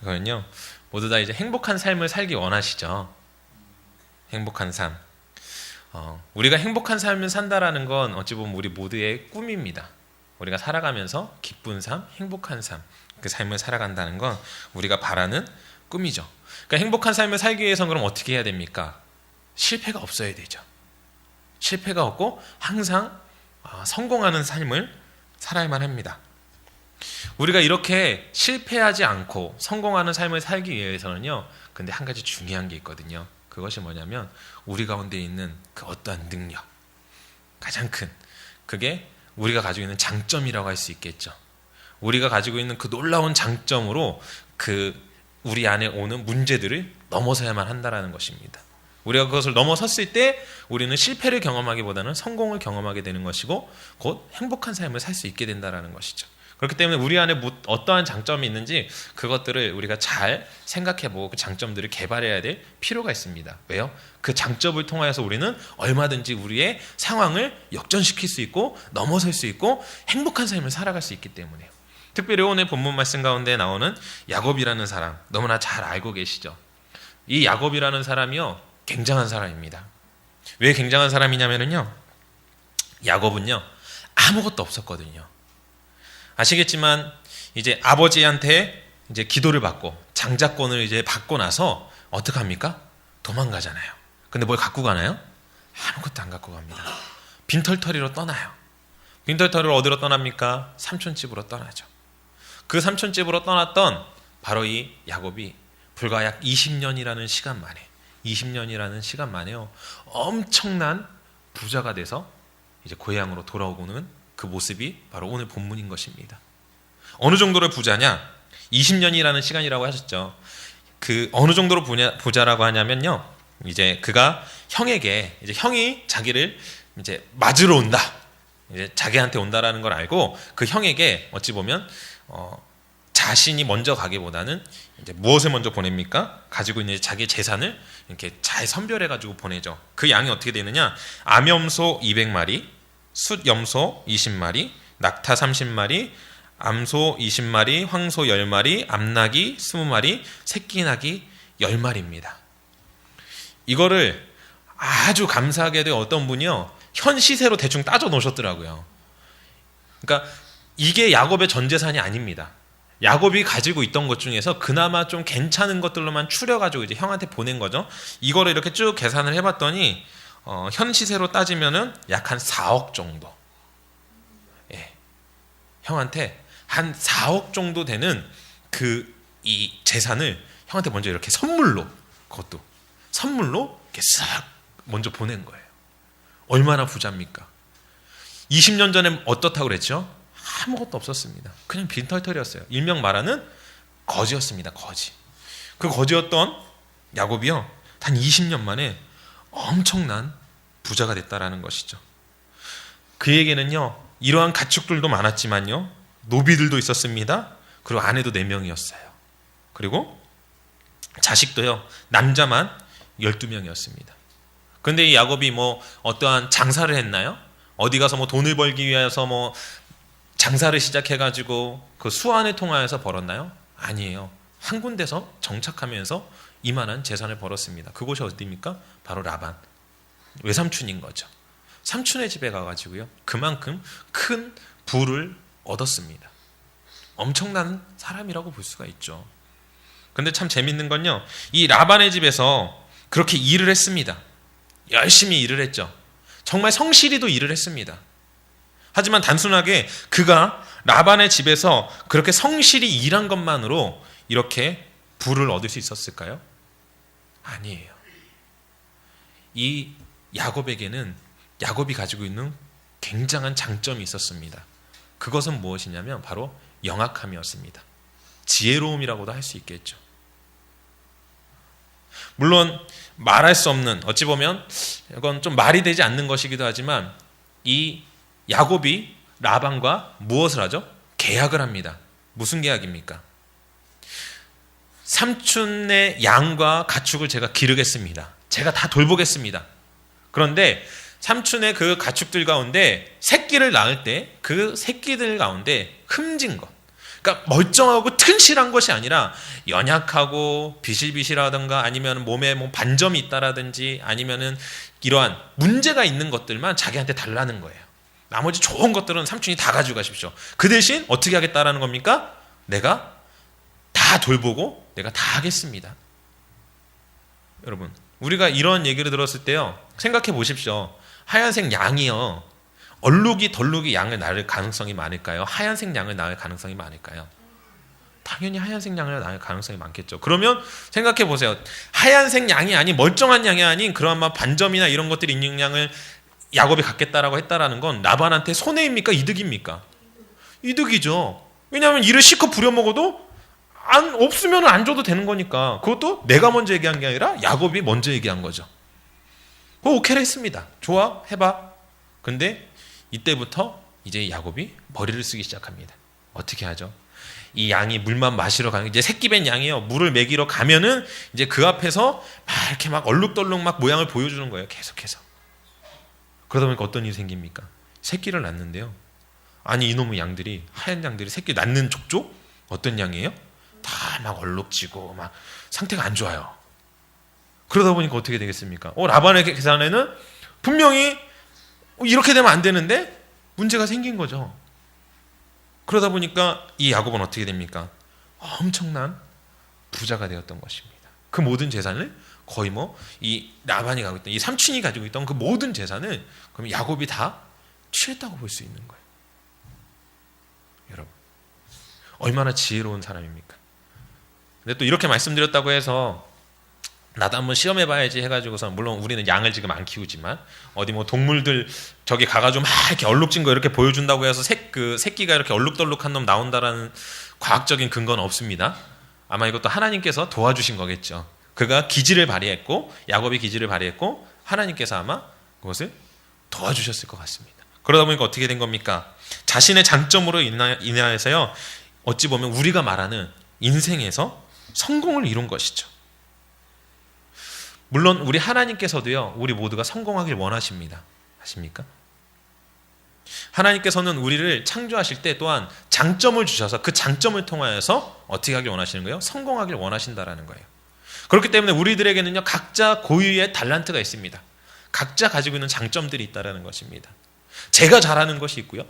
그거는요, 모두 다 이제 행복한 삶을 살기 원하시죠. 행복한 삶. 우리가 행복한 삶을 산다라는 건 어찌 보면 우리 모두의 꿈입니다. 우리가 살아가면서 기쁜 삶, 행복한 삶, 그 삶을 살아간다는 건 우리가 바라는 꿈이죠. 그러니까 행복한 삶을 살기 위해서는 그럼 어떻게 해야 됩니까? 실패가 없어야 되죠. 실패가 없고 항상 성공하는 삶을 살아야만 합니다. 우리가 이렇게 실패하지 않고 성공하는 삶을 살기 위해서는요, 근데 한 가지 중요한 게 있거든요. 그것이 뭐냐면 우리 가운데 있는 그 어떠한 능력, 가장 큰 그게 우리가 가지고 있는 장점이라고 할 수 있겠죠. 우리가 가지고 있는 그 놀라운 장점으로 그 우리 안에 오는 문제들을 넘어서야만 한다라는 것입니다. 우리가 그것을 넘어섰을 때 우리는 실패를 경험하기보다는 성공을 경험하게 되는 것이고 곧 행복한 삶을 살 수 있게 된다라는 것이죠. 그렇기 때문에 우리 안에 어떠한 장점이 있는지 그것들을 우리가 잘 생각해보고 그 장점들을 개발해야 될 필요가 있습니다. 왜요? 그 장점을 통하여서 우리는 얼마든지 우리의 상황을 역전시킬 수 있고 넘어설 수 있고 행복한 삶을 살아갈 수 있기 때문에요. 특별히 오늘 본문 말씀 가운데 나오는 야곱이라는 사람, 너무나 잘 알고 계시죠? 이 야곱이라는 사람이요, 굉장한 사람입니다. 왜 굉장한 사람이냐면요, 야곱은요 아무것도 없었거든요. 아시겠지만 이제 아버지한테 이제 기도를 받고 장자권을 이제 받고 나서 어떻게 합니까? 도망가잖아요. 근데 뭘 갖고 가나요? 아무것도 안 갖고 갑니다. 빈털터리로 떠나요. 빈털터리로 어디로 떠납니까? 삼촌집으로 떠나죠. 그 삼촌집으로 떠났던 바로 이 야곱이 불과 약 20년이라는 시간 만에요. 엄청난 부자가 돼서 이제 고향으로 돌아오고는 그 모습이 바로 오늘 본문인 것입니다. 어느 정도로 부자냐? 20년이라는 시간이라고 하셨죠. 그 어느 정도로 부자라고 하냐면요, 이제 그가 형에게 이제 형이 자기를 이제 맞으러 온다, 이제 자기한테 온다라는 걸 알고 그 형에게 어찌 보면 자신이 먼저 가기보다는 이제 무엇을 먼저 보냅니까? 가지고 있는 자기의 재산을 이렇게 잘 선별해 가지고 보내죠. 그 양이 어떻게 되느냐? 암염소 200마리, 숫염소 20마리, 낙타 30마리, 암소 20마리, 황소 10마리, 암나귀 20마리, 새끼나귀 10마리입니다. 이거를 아주 감사하게도 어떤 분이요, 현 시세로 대충 따져 놓으셨더라고요. 그러니까 이게 야곱의 전 재산이 아닙니다. 야곱이 가지고 있던 것 중에서 그나마 좀 괜찮은 것들로만 추려가지고 이제 형한테 보낸 거죠. 이거를 이렇게 쭉 계산을 해봤더니 현 시세로 따지면은 약 한 4억 정도. 예. 형한테 한 4억 정도 되는 이 재산을 형한테 먼저 이렇게 선물로, 그것도 선물로 이렇게 싹 먼저 보낸 거예요. 얼마나 부자입니까? 20년 전에 어떻다고 그랬죠? 아무것도 없었습니다. 그냥 빈털털이었어요. 일명 말하는 거지였습니다. 거지. 그 거지였던 야곱이요, 단 20년 만에 엄청난 부자가 됐다라는 것이죠. 그에게는요, 이러한 가축들도 많았지만요, 노비들도 있었습니다. 그리고 아내도 4명이었어요. 그리고 자식도요, 남자만 12명이었습니다. 그런데 이 야곱이 뭐 어떠한 장사를 했나요? 어디 가서 뭐 돈을 벌기 위해서 뭐 장사를 시작해가지고 그 수완을 통하여서 벌었나요? 아니에요. 한 군데서 정착하면서 이만한 재산을 벌었습니다. 그곳이 어디입니까? 바로 라반, 외삼촌인 거죠. 삼촌의 집에 가가지고요, 그만큼 큰 부를 얻었습니다. 엄청난 사람이라고 볼 수가 있죠. 근데 참 재밌는 건요, 이 라반의 집에서 그렇게 일을 했습니다. 열심히 일을 했죠. 정말 성실히도 일을 했습니다. 하지만 단순하게 그가 라반의 집에서 그렇게 성실히 일한 것만으로 이렇게 부를 얻을 수 있었을까요? 아니에요. 이 야곱에게는 야곱이 가지고 있는 굉장한 장점이 있었습니다. 그것은 무엇이냐면 바로 영악함이었습니다. 지혜로움이라고도 할 수 있겠죠. 물론 말할 수 없는, 어찌 보면 이건 좀 말이 되지 않는 것이기도 하지만 이 야곱이 라반과 무엇을 하죠? 계약을 합니다. 무슨 계약입니까? 삼촌의 양과 가축을 제가 기르겠습니다. 제가 다 돌보겠습니다. 그런데 삼촌의 그 가축들 가운데 새끼를 낳을 때 그 새끼들 가운데 흠진 것, 그러니까 멀쩡하고 튼실한 것이 아니라 연약하고 비실비실하던가 아니면 몸에 뭐 반점이 있다라든지 아니면은 이러한 문제가 있는 것들만 자기한테 달라는 거예요. 나머지 좋은 것들은 삼촌이 다 가지고 가십시오. 그 대신 어떻게 하겠다라는 겁니까? 내가 다 돌보고 내가 다 하겠습니다. 여러분, 우리가 이런 얘기를 들었을 때요, 생각해 보십시오. 하얀색 양이요, 얼룩이 덜룩이 양을 낳을 가능성이 많을까요? 하얀색 양을 낳을 가능성이 많을까요? 당연히 하얀색 양을 낳을 가능성이 많겠죠. 그러면 생각해 보세요. 하얀색 양이 아닌, 멀쩡한 양이 아닌 그런 반점이나 이런 것들이 있는 양을 야곱이 갖겠다라고 했다라는 건 라반한테 손해입니까? 이득입니까? 이득이죠. 왜냐하면 이를 실컷 부려먹어도 없으면 안 줘도 되는 거니까. 그것도 내가 먼저 얘기한 게 아니라 야곱이 먼저 얘기한 거죠. 오케이를 했습니다. 좋아, 해봐. 근데 이때부터 이제 야곱이 머리를 쓰기 시작합니다. 어떻게 하죠? 이 양이 물만 마시러 가는, 이제 새끼 뺀 양이에요. 물을 먹이러 가면은 이제 그 앞에서 막 이렇게 막 얼룩덜룩 막 모양을 보여주는 거예요. 계속해서. 그러다 보니까 어떤 일이 생깁니까? 새끼를 낳는데요. 아니, 이놈의 양들이, 하얀 양들이 새끼 낳는 족족? 어떤 양이에요? 다 막 얼룩지고 막 상태가 안 좋아요. 그러다 보니까 어떻게 되겠습니까? 라반의 계산에는 분명히 이렇게 되면 안 되는데 문제가 생긴 거죠. 그러다 보니까 이 야곱은 어떻게 됩니까? 엄청난 부자가 되었던 것입니다. 그 모든 재산을 거의 이 라반이 가지고 있던, 이 삼촌이 가지고 있던 그 모든 재산을 그럼 야곱이 다 취했다고 볼 수 있는 거예요. 여러분, 얼마나 지혜로운 사람입니까? 근데 또 이렇게 말씀드렸다고 해서 나도 한번 시험해봐야지 해가지고서, 물론 우리는 양을 지금 안 키우지만 어디 동물들 저기 가가지고 막 이렇게 얼룩진 거 이렇게 보여준다고 해서 그 새끼가 이렇게 얼룩덜룩한 놈 나온다라는 과학적인 근거는 없습니다. 아마 이것도 하나님께서 도와주신 거겠죠. 그가 기지를 발휘했고, 야곱이 기지를 발휘했고, 하나님께서 아마 그것을 도와주셨을 것 같습니다. 그러다 보니까 어떻게 된 겁니까? 자신의 장점으로 인하여서요, 어찌 보면 우리가 말하는 인생에서 성공을 이룬 것이죠. 물론 우리 하나님께서도요, 우리 모두가 성공하길 원하십니다. 아십니까? 하나님께서는 우리를 창조하실 때 또한 장점을 주셔서 그 장점을 통하여서 어떻게 하길 원하시는 거예요? 성공하길 원하신다라는 거예요. 그렇기 때문에 우리들에게는요, 각자 고유의 달란트가 있습니다. 각자 가지고 있는 장점들이 있다라는 것입니다. 제가 잘하는 것이 있고요,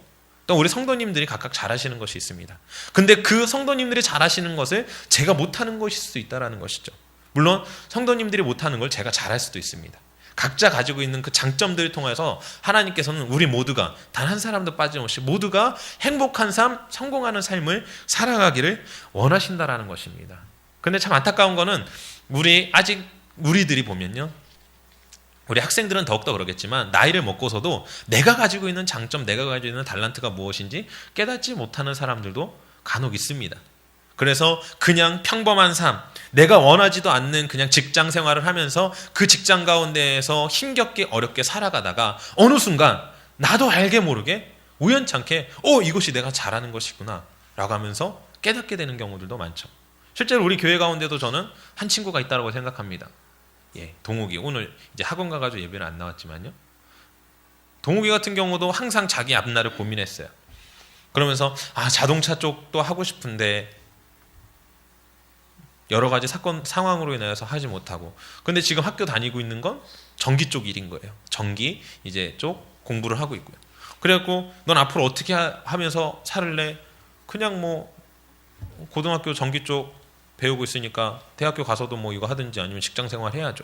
또 우리 성도님들이 각각 잘하시는 것이 있습니다. 근데 그 성도님들이 잘하시는 것을 제가 못하는 것일 수 있다라는 것이죠. 물론 성도님들이 못하는 걸 제가 잘할 수도 있습니다. 각자 가지고 있는 그 장점들을 통해서 하나님께서는 우리 모두가 단 한 사람도 빠짐없이 모두가 행복한 삶, 성공하는 삶을 살아가기를 원하신다라는 것입니다. 근데 참 안타까운 거는 우리들이 보면요, 우리 학생들은 더욱더 그러겠지만 나이를 먹고서도 내가 가지고 있는 장점, 내가 가지고 있는 달란트가 무엇인지 깨닫지 못하는 사람들도 간혹 있습니다. 그래서 그냥 평범한 삶, 내가 원하지도 않는 그냥 직장 생활을 하면서 그 직장 가운데에서 힘겹게 어렵게 살아가다가 어느 순간 나도 알게 모르게 우연찮게 이것이 내가 잘하는 것이구나 라고 하면서 깨닫게 되는 경우들도 많죠. 실제로 우리 교회 가운데도 저는 한 친구가 있다고 생각합니다. 동욱이 오늘 이제 학원 가가지고 예배를 안 나왔지만요, 동욱이 같은 경우도 항상 자기 앞날을 고민했어요. 그러면서 자동차 쪽도 하고 싶은데 여러 가지 사건 상황으로 인해서 하지 못하고, 근데 지금 학교 다니고 있는 건 전기 쪽 일인 거예요. 전기 이제 쪽 공부를 하고 있고요. 그래갖고 넌 앞으로 어떻게 하면서 살을래? 그냥 고등학교 전기 쪽 배우고 있으니까 대학교 가서도 이거 하든지 아니면 직장 생활 해야죠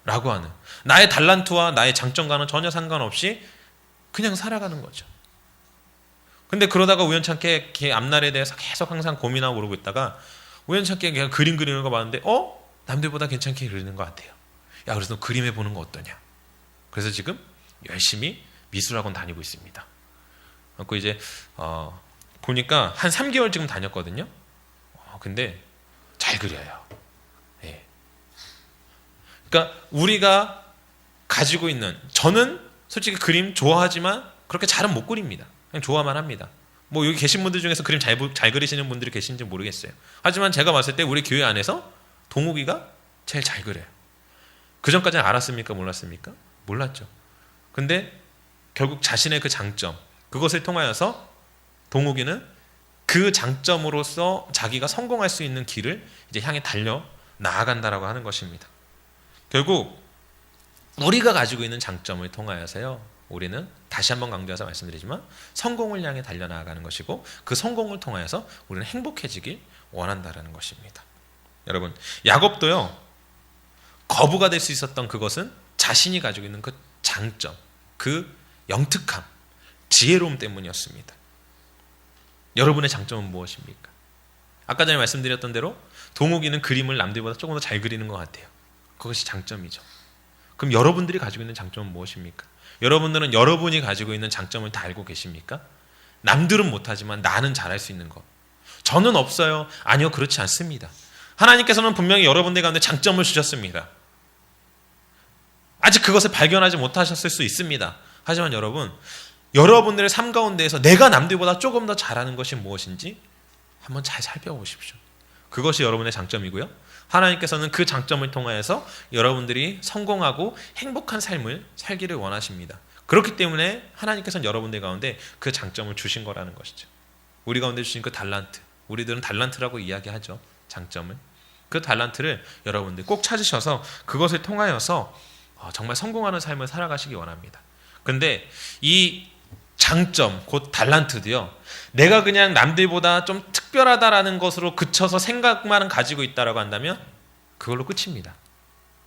라고 하는, 나의 달란트와 나의 장점과는 전혀 상관없이 그냥 살아가는 거죠. 근데 그러다가 우연찮게 걔 앞날에 대해서 계속 항상 고민하고 그러고 있다가 우연찮게 그냥 그림 그리는 거 봤는데 남들보다 괜찮게 그리는 것 같아요. 야, 그래서 너 그림 해보는 거 어떠냐? 그래서 지금 열심히 미술학원 다니고 있습니다. 그리고 이제 보니까 한 3개월 지금 다녔거든요. 근데 잘 그려요. 그러니까 우리가 가지고 있는, 저는 솔직히 그림 좋아하지만 그렇게 잘은 못 그립니다. 그냥 좋아만 합니다. 여기 계신 분들 중에서 그림 잘 그리시는 분들이 계신지 모르겠어요. 하지만 제가 봤을 때 우리 교회 안에서 동욱이가 제일 잘 그려요. 그 전까지는 알았습니까? 몰랐습니까? 몰랐죠. 근데 결국 자신의 그 장점, 그것을 통하여서 동욱이는 그 장점으로서 자기가 성공할 수 있는 길을 이제 향해 달려 나아간다라고 하는 것입니다. 결국 우리가 가지고 있는 장점을 통하여서요, 우리는 다시 한번 강조해서 말씀드리지만 성공을 향해 달려나가는 것이고, 그 성공을 통하여서 우리는 행복해지길 원한다라는 것입니다. 여러분, 야곱도요, 거부가 될 수 있었던 그것은 자신이 가지고 있는 그 장점, 그 영특함, 지혜로움 때문이었습니다. 여러분의 장점은 무엇입니까? 아까 전에 말씀드렸던 대로 동욱이는 그림을 남들보다 조금 더 잘 그리는 것 같아요. 그것이 장점이죠. 그럼 여러분들이 가지고 있는 장점은 무엇입니까? 여러분들은 여러분이 가지고 있는 장점을 다 알고 계십니까? 남들은 못하지만 나는 잘할 수 있는 것. 저는 없어요. 아니요, 그렇지 않습니다. 하나님께서는 분명히 여러분들 가운데 장점을 주셨습니다. 아직 그것을 발견하지 못하셨을 수 있습니다. 하지만 여러분, 여러분들의 삶 가운데에서 내가 남들보다 조금 더 잘하는 것이 무엇인지 한번 잘 살펴보십시오. 그것이 여러분의 장점이고요. 하나님께서는 그 장점을 통하여서 여러분들이 성공하고 행복한 삶을 살기를 원하십니다. 그렇기 때문에 하나님께서는 여러분들 가운데 그 장점을 주신 거라는 것이죠. 우리 가운데 주신 그 달란트, 우리들은 달란트라고 이야기하죠. 장점을. 그 달란트를 여러분들 꼭 찾으셔서 그것을 통하여서 정말 성공하는 삶을 살아가시기 원합니다. 근데 이 장점, 곧 달란트도요, 내가 그냥 남들보다 좀 특별하다라는 것으로 그쳐서 생각만 가지고 있다라고 한다면 그걸로 끝입니다.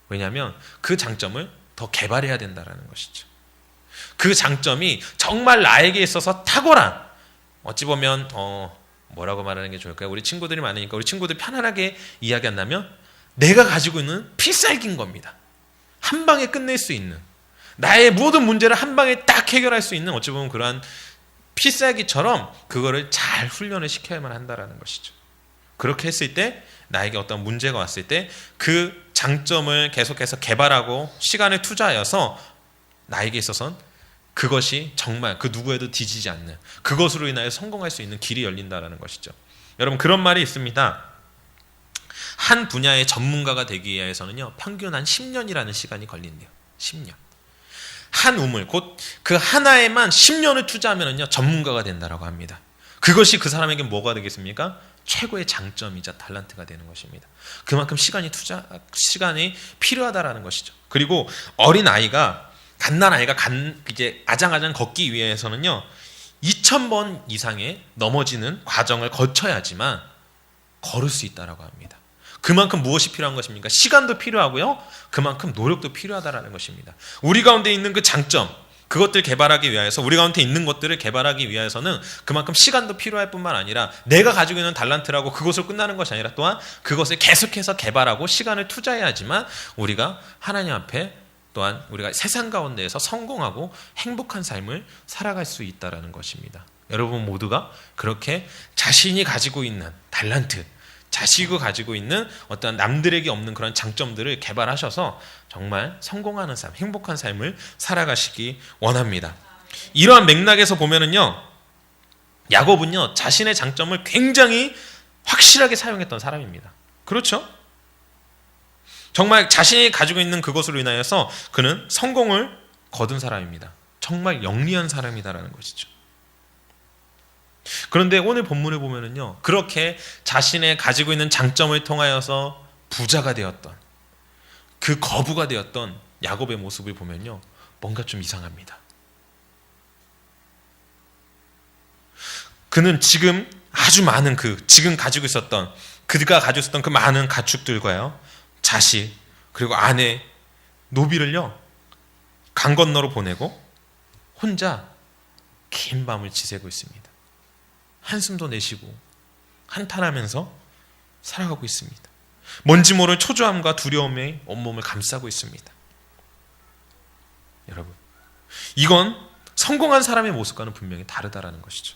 왜냐하면 그 장점을 더 개발해야 된다라는 것이죠. 그 장점이 정말 나에게 있어서 탁월한, 어찌 보면 뭐라고 말하는 게 좋을까요? 우리 친구들이 많으니까 우리 친구들 편안하게 이야기한다면 내가 가지고 있는 필살기인 겁니다. 한 방에 끝낼 수 있는, 나의 모든 문제를 한 방에 딱 해결할 수 있는, 어찌 보면 그러한 필살기처럼 그거를 잘 훈련을 시켜야만 한다라는 것이죠. 그렇게 했을 때 나에게 어떤 문제가 왔을 때 그 장점을 계속해서 개발하고 시간을 투자하여서 나에게 있어서는 그것이 정말 그 누구에도 뒤지지 않는, 그것으로 인하여 성공할 수 있는 길이 열린다라는 것이죠. 여러분, 그런 말이 있습니다. 한 분야의 전문가가 되기 위해서는요, 평균 한 10년이라는 시간이 걸린대요. 10년. 한 우물, 곧 그 하나에만 10년을 투자하면요, 전문가가 된다라고 합니다. 그것이 그 사람에게 뭐가 되겠습니까? 최고의 장점이자 달란트가 되는 것입니다. 그만큼 시간이 필요하다라는 것이죠. 그리고 어린 아이가, 갓난아이가 이제 아장아장 걷기 위해서는요, 2000번 이상의 넘어지는 과정을 거쳐야지만 걸을 수 있다라고 합니다. 그만큼 무엇이 필요한 것입니까? 시간도 필요하고요, 그만큼 노력도 필요하다라는 것입니다. 우리 가운데 있는 그 장점, 그것들 개발하기 위해서, 우리 가운데 있는 것들을 개발하기 위해서는 그만큼 시간도 필요할 뿐만 아니라 내가 가지고 있는 달란트라고 그것을 끝나는 것이 아니라 또한 그것을 계속해서 개발하고 시간을 투자해야지만 우리가 하나님 앞에, 또한 우리가 세상 가운데에서 성공하고 행복한 삶을 살아갈 수 있다는 것입니다. 여러분 모두가 그렇게 자신이 가지고 있는 달란트, 자식이 가지고 있는 어떤 남들에게 없는 그런 장점들을 개발하셔서 정말 성공하는 삶, 행복한 삶을 살아가시기 원합니다. 이러한 맥락에서 보면은요, 야곱은요, 자신의 장점을 굉장히 확실하게 사용했던 사람입니다. 그렇죠? 정말 자신이 가지고 있는 그것으로 인하여서 그는 성공을 거둔 사람입니다. 정말 영리한 사람이다라는 것이죠. 그런데 오늘 본문을 보면은요, 그렇게 자신의 가지고 있는 장점을 통하여서 부자가 되었던, 그 거부가 되었던 야곱의 모습을 보면요, 뭔가 좀 이상합니다. 그는 지금 아주 많은 지금 가지고 있었던, 그가 가지고 있었던 그 많은 가축들과요, 자식, 그리고 아내, 노비를요, 강 건너로 보내고 혼자 긴 밤을 지새고 있습니다. 한숨도 내쉬고 한탄하면서 살아가고 있습니다. 뭔지 모를 초조함과 두려움에 온몸을 감싸고 있습니다. 여러분, 이건 성공한 사람의 모습과는 분명히 다르다라는 것이죠.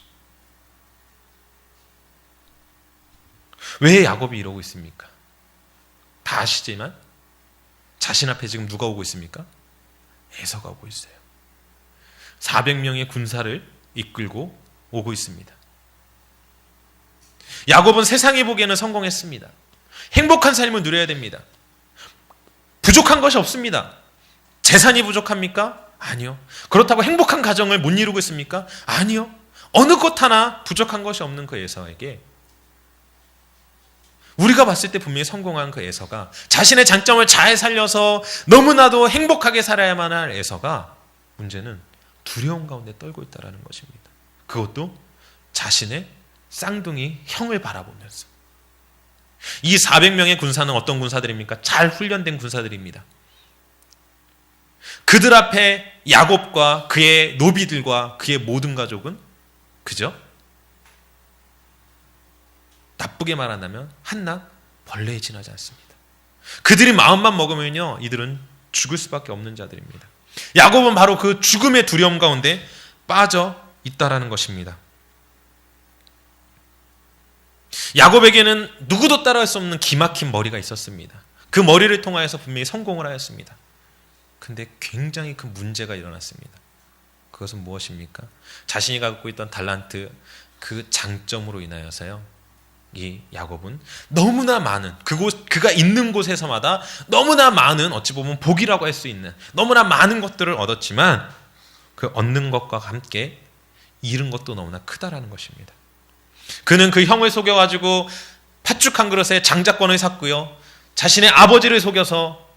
왜 야곱이 이러고 있습니까? 다 아시지만 자신 앞에 지금 누가 오고 있습니까? 에서가 오고 있어요. 400명의 군사를 이끌고 오고 있습니다. 야곱은 세상이 보기에는 성공했습니다. 행복한 삶을 누려야 됩니다. 부족한 것이 없습니다. 재산이 부족합니까? 아니요. 그렇다고 행복한 가정을 못 이루고 있습니까? 아니요. 어느 것 하나 부족한 것이 없는 그 에서에게 우리가 봤을 때 분명히 성공한 그 에서가 자신의 장점을 잘 살려서 너무나도 행복하게 살아야만 할 에서가 문제는 두려움 가운데 떨고 있다는 것입니다. 그것도 자신의 쌍둥이 형을 바라보면서. 이 400명의 군사는 어떤 군사들입니까? 잘 훈련된 군사들입니다. 그들 앞에 야곱과 그의 노비들과 그의 모든 가족은 그저 나쁘게 말한다면 한낱 벌레에 지나지 않습니다. 그들이 마음만 먹으면요, 이들은 죽을 수밖에 없는 자들입니다. 야곱은 바로 그 죽음의 두려움 가운데 빠져 있다라는 것입니다. 야곱에게는 누구도 따라할 수 없는 기막힌 머리가 있었습니다. 그 머리를 통하여서 분명히 성공을 하였습니다. 근데 굉장히 큰 문제가 일어났습니다. 그것은 무엇입니까? 자신이 갖고 있던 달란트, 그 장점으로 인하여서요, 이 야곱은 너무나 많은 그가 있는 곳에서마다 너무나 많은, 어찌 보면 복이라고 할 수 있는 너무나 많은 것들을 얻었지만 그 얻는 것과 함께 잃은 것도 너무나 크다라는 것입니다. 그는 그 형을 속여가지고 팥죽 한 그릇에 장자권을 샀고요, 자신의 아버지를 속여서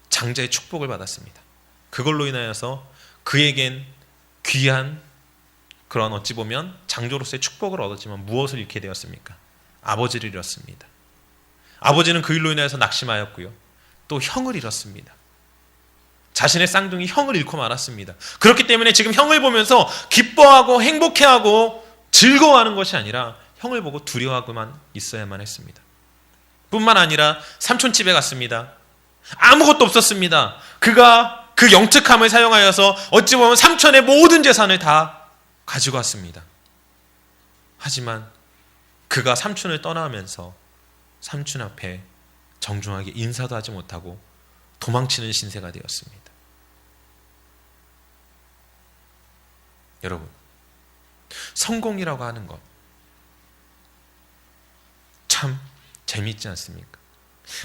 장자의 축복을 받았습니다. 그걸로 인하여서 그에겐 귀한 그런, 어찌 보면 장조로서의 축복을 얻었지만 무엇을 잃게 되었습니까? 아버지를 잃었습니다. 아버지는 그 일로 인해서 낙심하였고요, 또 형을 잃었습니다. 자신의 쌍둥이 형을 잃고 말았습니다. 그렇기 때문에 지금 형을 보면서 기뻐하고 행복해하고 즐거워하는 것이 아니라 형을 보고 두려워하고만 있어야만 했습니다. 뿐만 아니라 삼촌집에 갔습니다. 아무것도 없었습니다. 그가 그 영특함을 사용하여서 어찌 보면 삼촌의 모든 재산을 다 가지고 왔습니다. 하지만 그가 삼촌을 떠나면서 삼촌 앞에 정중하게 인사도 하지 못하고 도망치는 신세가 되었습니다. 여러분, 성공이라고 하는 것 참 재미있지 않습니까?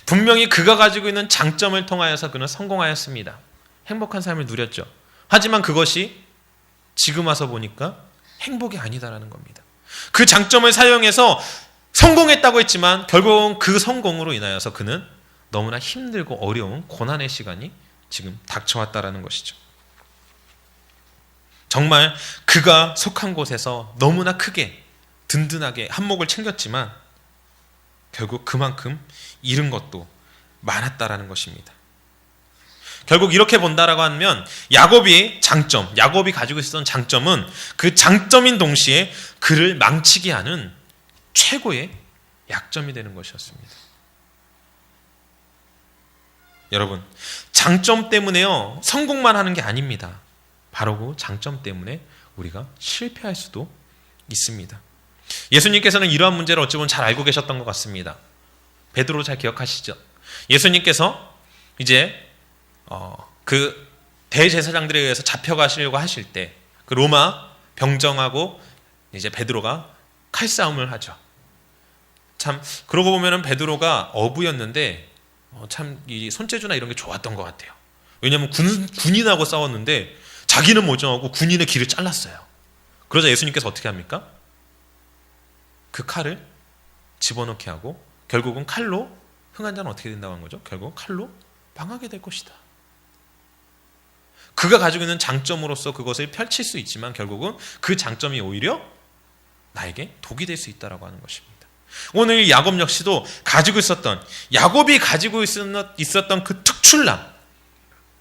분명히 그가 가지고 있는 장점을 통하여서 그는 성공하였습니다. 행복한 삶을 누렸죠. 하지만 그것이 지금 와서 보니까 행복이 아니다라는 겁니다. 그 장점을 사용해서 성공했다고 했지만 결국은 그 성공으로 인하여서 그는 너무나 힘들고 어려운 고난의 시간이 지금 닥쳐왔다라는 것이죠. 정말 그가 속한 곳에서 너무나 크게 든든하게 한몫을 챙겼지만 결국 그만큼 잃은 것도 많았다라는 것입니다. 결국 이렇게 본다라고 하면 야곱이 가지고 있었던 장점은 그 장점인 동시에 그를 망치게 하는 최고의 약점이 되는 것이었습니다. 여러분, 장점 때문에요, 성공만 하는 게 아닙니다. 바로 그 장점 때문에 우리가 실패할 수도 있습니다. 예수님께서는 이러한 문제를 어찌 보면 잘 알고 계셨던 것 같습니다. 베드로 잘 기억하시죠? 예수님께서 이제 그 대제사장들에 의해서 잡혀가시려고 하실 때 그 로마 병정하고 이제 베드로가 칼싸움을 하죠. 참 그러고 보면은 베드로가 어부였는데 참 이 손재주나 이런 게 좋았던 것 같아요. 왜냐하면 군인하고 싸웠는데 자기는 멀쩡하고 군인의 길을 잘랐어요. 그러자 예수님께서 어떻게 합니까? 그 칼을 집어넣게 하고 결국은 칼로 흥한 자는 어떻게 된다고 한 거죠? 결국 칼로 망하게 될 것이다. 그가 가지고 있는 장점으로서 그것을 펼칠 수 있지만 결국은 그 장점이 오히려 나에게 독이 될 수 있다고 하는 것입니다. 오늘 야곱 역시도 야곱이 가지고 있었던 그 특출남,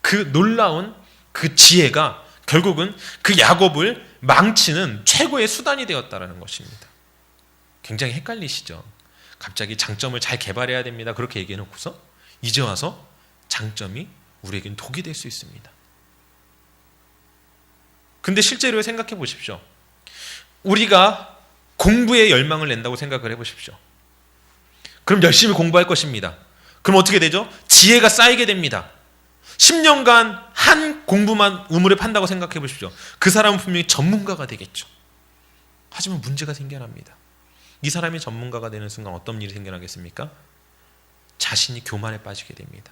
그 놀라운 그 지혜가 결국은 그 야곱을 망치는 최고의 수단이 되었다는 것입니다. 굉장히 헷갈리시죠? 갑자기 장점을 잘 개발해야 됩니다. 그렇게 얘기해놓고서 이제 와서 장점이 우리에겐 독이 될 수 있습니다. 근데 실제로 생각해 보십시오. 우리가 공부에 열망을 낸다고 생각을 해보십시오. 그럼 열심히 공부할 것입니다. 그럼 어떻게 되죠? 지혜가 쌓이게 됩니다. 10년간 한 공부만 우물에 판다고 생각해 보십시오. 그 사람은 분명히 전문가가 되겠죠. 하지만 문제가 생겨납니다. 이 사람이 전문가가 되는 순간 어떤 일이 생겨나겠습니까? 자신이 교만에 빠지게 됩니다.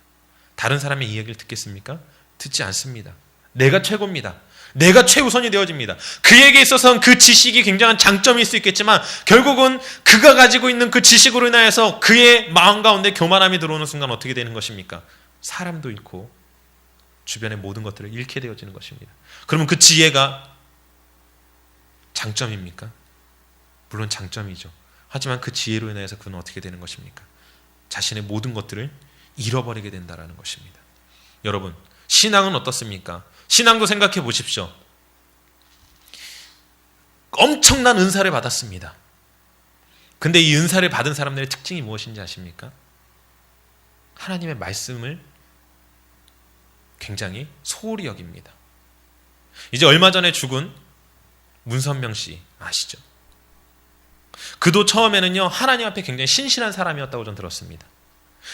다른 사람의 이야기를 듣겠습니까? 듣지 않습니다. 내가 최고입니다. 내가 최우선이 되어집니다. 그에게 있어서는 그 지식이 굉장한 장점일 수 있겠지만 결국은 그가 가지고 있는 그 지식으로 인하여서 그의 마음 가운데 교만함이 들어오는 순간 어떻게 되는 것입니까? 사람도 잃고 주변의 모든 것들을 잃게 되어지는 것입니다. 그러면 그 지혜가 장점입니까? 물론 장점이죠. 하지만 그 지혜로 인해서 그는 어떻게 되는 것입니까? 자신의 모든 것들을 잃어버리게 된다는 것입니다. 여러분, 신앙은 어떻습니까? 신앙도 생각해 보십시오. 엄청난 은사를 받았습니다. 근데 이 은사를 받은 사람들의 특징이 무엇인지 아십니까? 하나님의 말씀을 굉장히 소홀히 여깁니다. 이제 얼마 전에 죽은 문선명 씨 아시죠? 그도 처음에는요 하나님 앞에 굉장히 신실한 사람이었다고 전 들었습니다.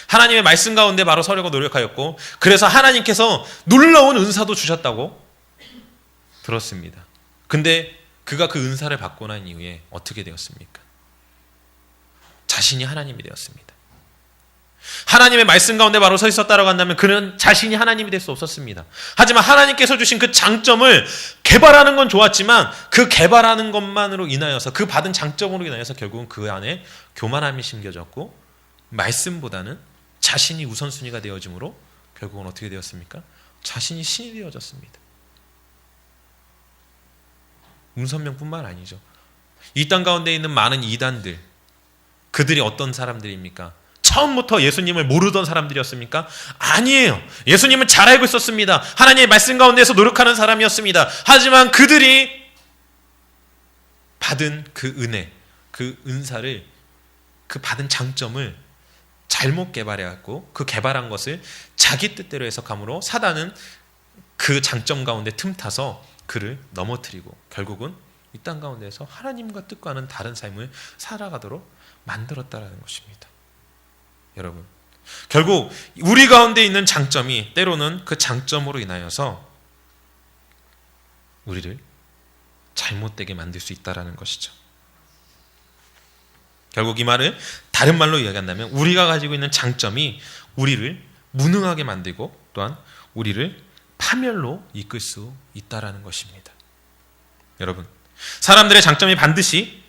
하나님의 말씀 가운데 바로 서려고 노력하였고 그래서 하나님께서 놀라운 은사도 주셨다고 들었습니다. 근데 그가 그 은사를 받고 난 이후에 어떻게 되었습니까? 자신이 하나님이 되었습니다. 하나님의 말씀 가운데 바로 서 있었다라고 한다면 그는 자신이 하나님이 될 수 없었습니다. 하지만 하나님께서 주신 그 장점을 개발하는 건 좋았지만 그 개발하는 것만으로 인하여서 그 받은 장점으로 인하여서 결국은 그 안에 교만함이 심겨졌고 말씀보다는 자신이 우선순위가 되어짐으로 결국은 어떻게 되었습니까? 자신이 신이 되어졌습니다. 문선명뿐만 아니죠. 이 땅 가운데 있는 많은 이단들, 그들이 어떤 사람들입니까? 처음부터 예수님을 모르던 사람들이었습니까? 아니에요. 예수님은 잘 알고 있었습니다. 하나님의 말씀 가운데서 노력하는 사람이었습니다. 하지만 그들이 받은 그 은혜, 그 은사를, 그 받은 장점을 잘못 개발해왔고 그 개발한 것을 자기 뜻대로 해석함으로 사단은 그 장점 가운데 틈타서 그를 넘어뜨리고 결국은 이 땅 가운데서 하나님과 뜻과는 다른 삶을 살아가도록 만들었다는 것입니다. 여러분, 결국 우리 가운데 있는 장점이 때로는 그 장점으로 인하여서 우리를 잘못되게 만들 수 있다는 것이죠. 결국 이 말을 다른 말로 이야기한다면 우리가 가지고 있는 장점이 우리를 무능하게 만들고 또한 우리를 파멸로 이끌 수 있다는 것입니다. 여러분, 사람들의 장점이 반드시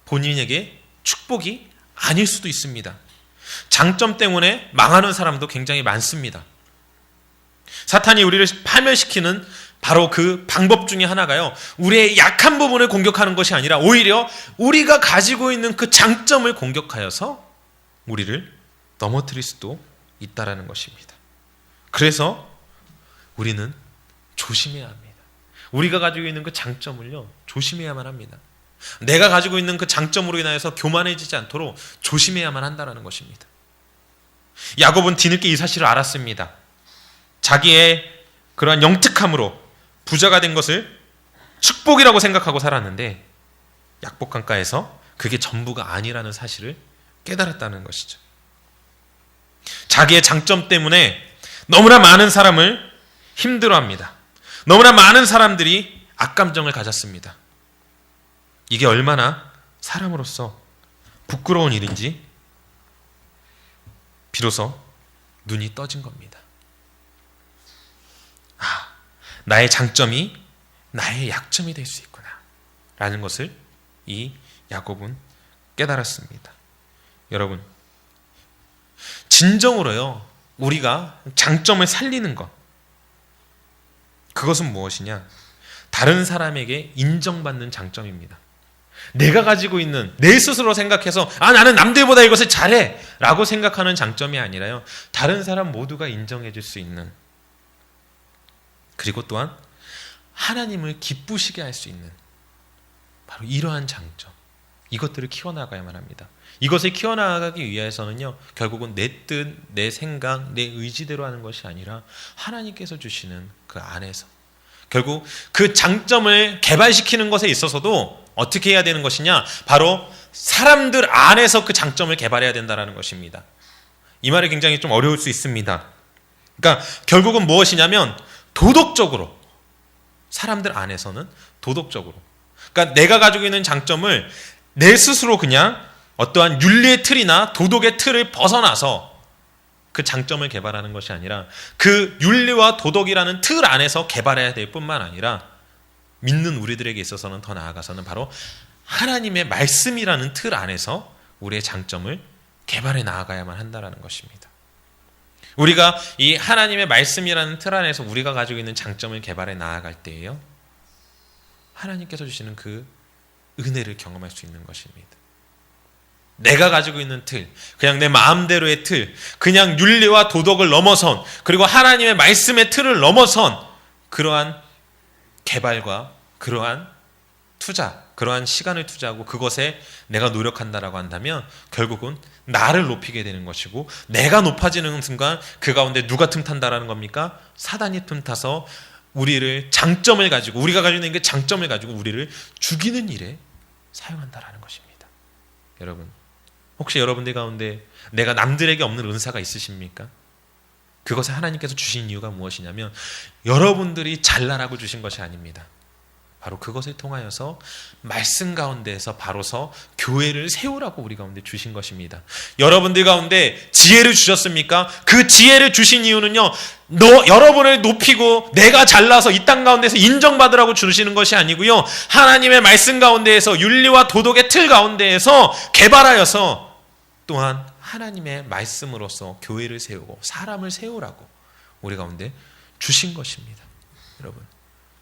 본인에게 축복이 아닐 수도 있습니다. 장점 때문에 망하는 사람도 굉장히 많습니다. 사탄이 우리를 파멸시키는 바로 그 방법 중에 하나가요, 우리의 약한 부분을 공격하는 것이 아니라 오히려 우리가 가지고 있는 그 장점을 공격하여서 우리를 넘어뜨릴 수도 있다는 것입니다. 그래서 우리는 조심해야 합니다. 우리가 가지고 있는 그 장점을요 조심해야만 합니다. 내가 가지고 있는 그 장점으로 인하여서 교만해지지 않도록 조심해야만 한다는 것입니다. 야곱은 뒤늦게 이 사실을 알았습니다. 자기의 그러한 영특함으로 부자가 된 것을 축복이라고 생각하고 살았는데 약복강가에서 그게 전부가 아니라는 사실을 깨달았다는 것이죠. 자기의 장점 때문에 너무나 많은 사람을 힘들어합니다. 너무나 많은 사람들이 악감정을 가졌습니다. 이게 얼마나 사람으로서 부끄러운 일인지 비로소 눈이 떠진 겁니다. 나의 장점이 나의 약점이 될 수 있구나 라는 것을 이 야곱은 깨달았습니다. 여러분, 진정으로요 우리가 장점을 살리는 것, 그것은 무엇이냐? 다른 사람에게 인정받는 장점입니다. 내가 가지고 있는, 내 스스로 생각해서 나는 남들보다 이것을 잘해 라고 생각하는 장점이 아니라요, 다른 사람 모두가 인정해 줄 수 있는, 그리고 또한 하나님을 기쁘시게 할 수 있는 바로 이러한 장점, 이것들을 키워나가야만 합니다. 이것을 키워나가기 위해서는요 결국은 내 뜻, 내 생각, 내 의지대로 하는 것이 아니라 하나님께서 주시는 그 안에서, 결국 그 장점을 개발시키는 것에 있어서도 어떻게 해야 되는 것이냐? 바로 사람들 안에서 그 장점을 개발해야 된다는 것입니다. 이 말이 굉장히 좀 어려울 수 있습니다. 그러니까 결국은 무엇이냐면 도덕적으로, 사람들 안에서는 도덕적으로, 그러니까 내가 가지고 있는 장점을 내 스스로 그냥 어떠한 윤리의 틀이나 도덕의 틀을 벗어나서 그 장점을 개발하는 것이 아니라 그 윤리와 도덕이라는 틀 안에서 개발해야 될 뿐만 아니라 믿는 우리들에게 있어서는 더 나아가서는 바로 하나님의 말씀이라는 틀 안에서 우리의 장점을 개발해 나아가야만 한다는 것입니다. 우리가 이 하나님의 말씀이라는 틀 안에서 우리가 가지고 있는 장점을 개발해 나아갈 때에요, 하나님께서 주시는 그 은혜를 경험할 수 있는 것입니다. 내가 가지고 있는 틀, 그냥 내 마음대로의 틀, 그냥 윤리와 도덕을 넘어선, 그리고 하나님의 말씀의 틀을 넘어선 그러한 개발과 그러한 투자, 그러한 시간을 투자하고 그것에 내가 노력한다라고 한다면 결국은 나를 높이게 되는 것이고, 내가 높아지는 순간 그 가운데 누가 틈탄다라는 겁니까? 사단이 틈타서 우리를 장점을 가지고, 우리가 가지고 있는 그 장점을 가지고 우리를 죽이는 일에 사용한다라는 것입니다. 여러분, 혹시 여러분들 가운데 내가 남들에게 없는 은사가 있으십니까? 그것을 하나님께서 주신 이유가 무엇이냐면 여러분들이 잘나라고 주신 것이 아닙니다. 바로 그것을 통하여서 말씀 가운데에서 바로서 교회를 세우라고 우리 가운데 주신 것입니다. 여러분들 가운데 지혜를 주셨습니까? 그 지혜를 주신 이유는요, 여러분을 높이고 내가 잘나서 이 땅 가운데서 인정받으라고 주시는 것이 아니고요, 하나님의 말씀 가운데에서 윤리와 도덕의 틀 가운데에서 개발하여서 또한 하나님의 말씀으로서 교회를 세우고 사람을 세우라고 우리 가운데 주신 것입니다. 여러분,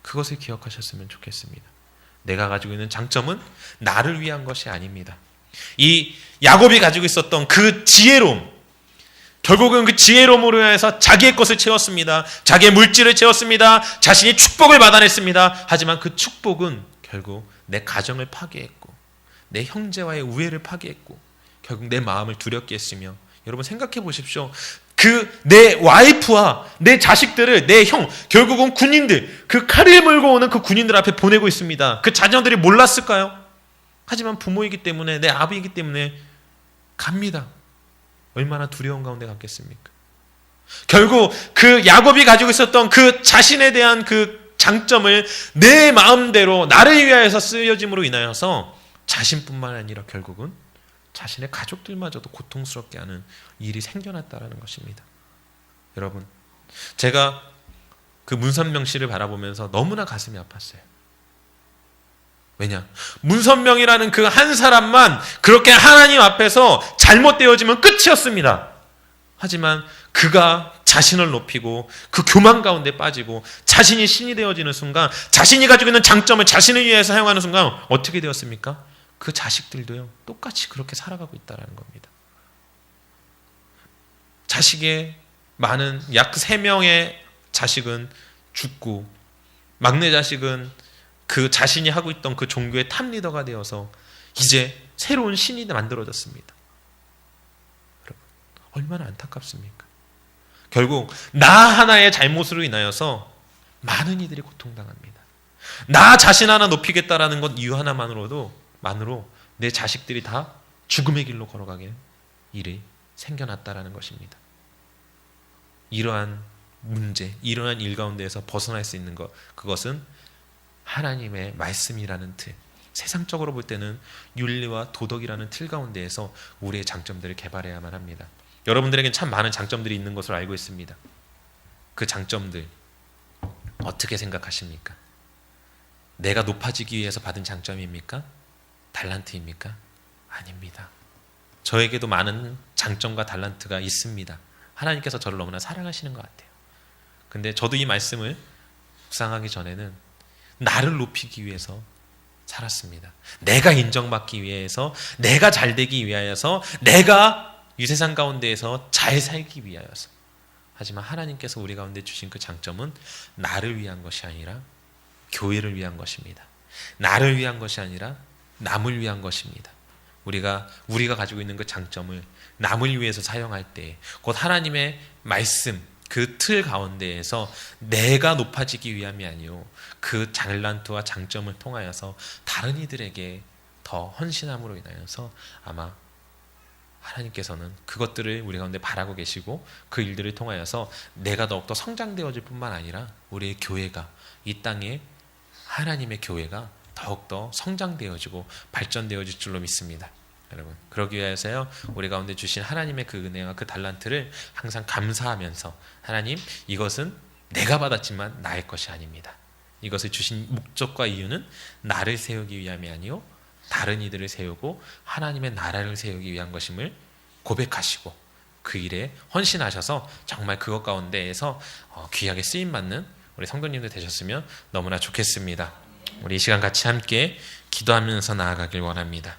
그것을 기억하셨으면 좋겠습니다. 내가 가지고 있는 장점은 나를 위한 것이 아닙니다. 이 야곱이 가지고 있었던 그 지혜로움, 결국은 그 지혜로움으로 인해서 자기의 것을 채웠습니다. 자기의 물질을 채웠습니다. 자신이 축복을 받아냈습니다. 하지만 그 축복은 결국 내 가정을 파괴했고 내 형제와의 우애를 파괴했고 결국 내 마음을 두렵게 했으며, 여러분 생각해 보십시오. 내 와이프와 내 자식들을, 내 형, 결국은 군인들, 그 칼을 물고 오는 그 군인들 앞에 보내고 있습니다. 그 자녀들이 몰랐을까요? 하지만 부모이기 때문에, 내 아비이기 때문에 갑니다. 얼마나 두려운 가운데 갔겠습니까? 결국 그 야곱이 가지고 있었던 그 자신에 대한 그 장점을 내 마음대로 나를 위하여서 쓰여짐으로 인하여서 자신뿐만 아니라 결국은 자신의 가족들마저도 고통스럽게 하는 일이 생겨났다는 것입니다. 여러분, 제가 그 문선명 씨를 바라보면서 너무나 가슴이 아팠어요. 왜냐? 문선명이라는 그 한 사람만 그렇게 하나님 앞에서 잘못되어지면 끝이었습니다. 하지만 그가 자신을 높이고 그 교만 가운데 빠지고 자신이 신이 되어지는 순간, 자신이 가지고 있는 장점을 자신을 위해서 사용하는 순간 어떻게 되었습니까? 그 자식들도요, 똑같이 그렇게 살아가고 있다는 겁니다. 자식의 많은 약 3명의 자식은 죽고, 막내 자식은 그 자신이 하고 있던 그 종교의 탑리더가 되어서 이제 새로운 신이 만들어졌습니다. 여러분, 얼마나 안타깝습니까? 결국 나 하나의 잘못으로 인하여서 많은 이들이 고통당합니다. 나 자신 하나 높이겠다라는 것 이유 하나만으로 내 자식들이 다 죽음의 길로 걸어가게 일이 생겨났다라는 것입니다. 이러한 문제, 이러한 일 가운데에서 벗어날 수 있는 것, 그것은 하나님의 말씀이라는 틀, 세상적으로 볼 때는 윤리와 도덕이라는 틀 가운데에서 우리의 장점들을 개발해야만 합니다. 여러분들에게는 참 많은 장점들이 있는 것으로 알고 있습니다. 그 장점들 어떻게 생각하십니까? 내가 높아지기 위해서 받은 장점입니까? 달란트입니까? 아닙니다. 저에게도 많은 장점과 달란트가 있습니다. 하나님께서 저를 너무나 사랑하시는 것 같아요. 근데 저도 이 말씀을 묵상하기 전에는 나를 높이기 위해서 살았습니다. 내가 인정받기 위해서, 내가 잘되기 위하여서, 내가 이 세상 가운데에서 잘 살기 위하여서. 하지만 하나님께서 우리 가운데 주신 그 장점은 나를 위한 것이 아니라 교회를 위한 것입니다. 나를 위한 것이 아니라 남을 위한 것입니다. 우리가 가지고 있는 그 장점을 남을 위해서 사용할 때 곧 하나님의 말씀, 그 틀 가운데에서 내가 높아지기 위함이 아니요, 그 잘난트와 장점을 통하여서 다른 이들에게 더 헌신함으로 인하여서 아마 하나님께서는 그것들을 우리 가운데 바라고 계시고 그 일들을 통하여서 내가 더욱더 성장되어질 뿐만 아니라 우리의 교회가, 이 땅에 하나님의 교회가 더욱더 성장되어지고 발전되어질 줄로 믿습니다. 여러분, 그러기 위해서요, 우리 가운데 주신 하나님의 그 은혜와 그 달란트를 항상 감사하면서, 하나님, 이것은 내가 받았지만 나의 것이 아닙니다. 이것을 주신 목적과 이유는 나를 세우기 위함이 아니요 다른 이들을 세우고 하나님의 나라를 세우기 위한 것임을 고백하시고 그 일에 헌신하셔서 정말 그것 가운데에서 귀하게 쓰임받는 우리 성도님들 되셨으면 너무나 좋겠습니다. 우리 이 시간 같이 함께 기도하면서 나아가길 원합니다.